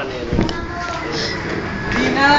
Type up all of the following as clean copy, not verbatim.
ano yan. Hindi na!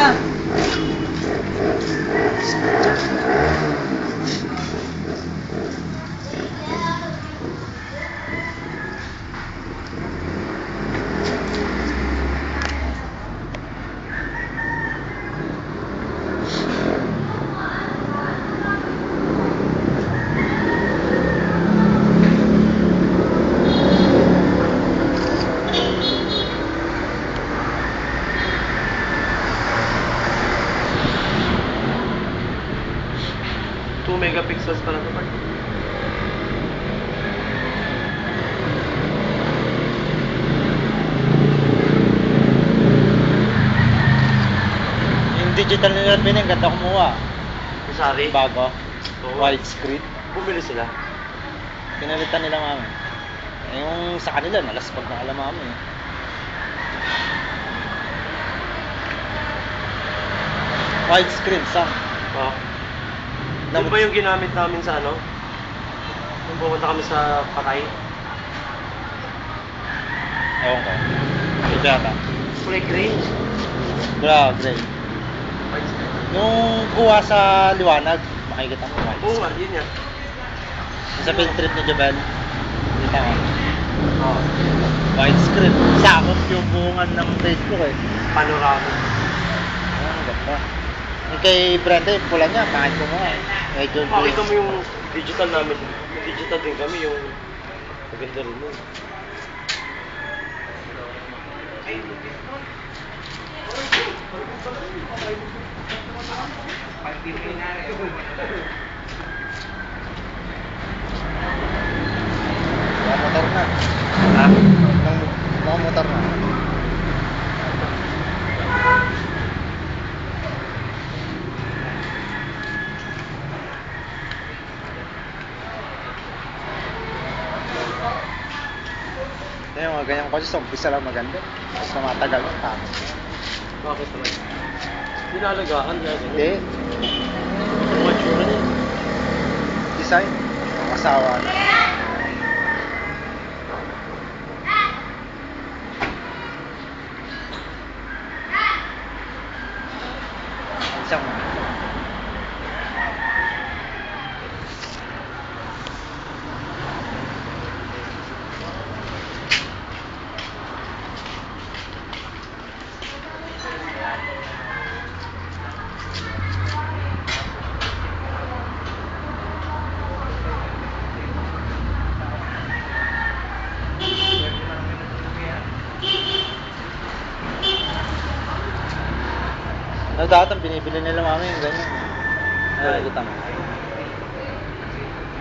Megapixels pala ito. Yung digital nila Alvin, ang ganda kumuha. Sari? Bago. Oo. Widescreen. Bumili sila. Pinalitan nila mami. Yung sa kanila, nalaspag na alam mami. Widescreen, Sam. Oo. Ano ba yung ginamit namin sa ano? Nung pumunta kami sa Patay? Ewan ko. Ito yata. Kulay gray. Gray. Yung kuha sa liwanag, makikita mo Oo nga, yun yan. sa field trip ni Jobel. Kita ko. Oo. Widescreen. Sakop yung buungan ng Facebook eh. Panorama. Ang ganda. Yung kay Brenda, yung pula niya, pangit ko mo eh. Medyo Makita mo yung digital namin. Yung digital din kami, yung maganda rin mo. Mga motor na. Ha? Mga motor na. Yung mga ganyang kotse sa umpisa lang maganda. Tapos matagal yung tama. Bakit naman? Dinalagaan niya. Hindi. Yung mature niya. Design. Ang asawa na. Isang datang binibili nila mami yung ganyan. Ay, kita mo.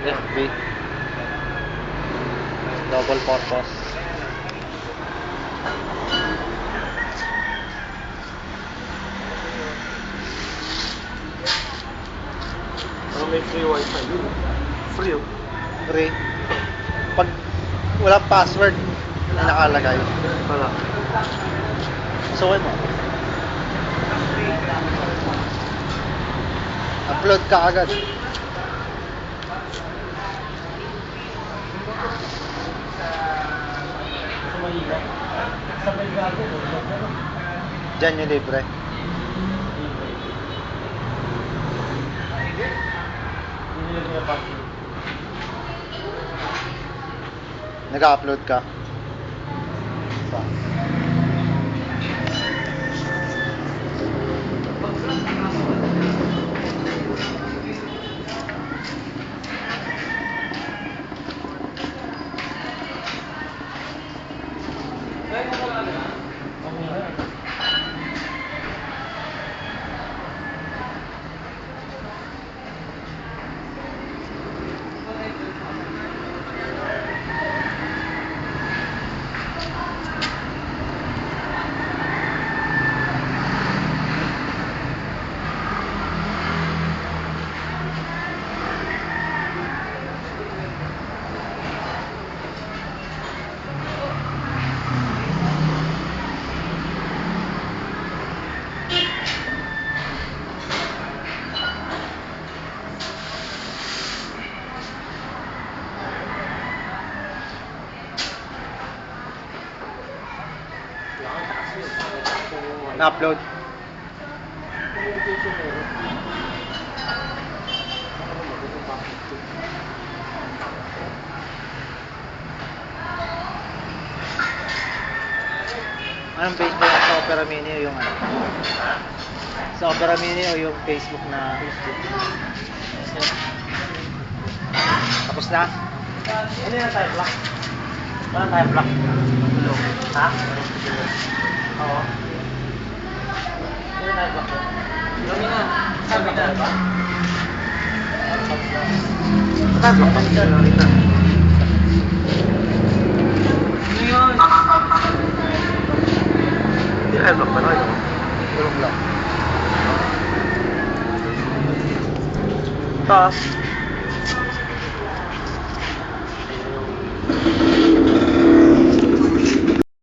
FB. Double purpose. May free wifi yun. Free oh. Free. Pag wala password na nakalagay. Wala. Sukin mo. Upload ka agad. Diyan yung libre. Nag-upload ka. Pa. Na-upload. Anong Facebook sa Opera Mini o yung ano? Sa Opera Mini o yung Facebook na tapos na? Ano yung time block? Walang time block. Ha? Oo. Ano yung time block? Kami na. Kami na ba? Time block ba? Ano yun? Hindi time block ba na kayo? Tulong lang. Taas.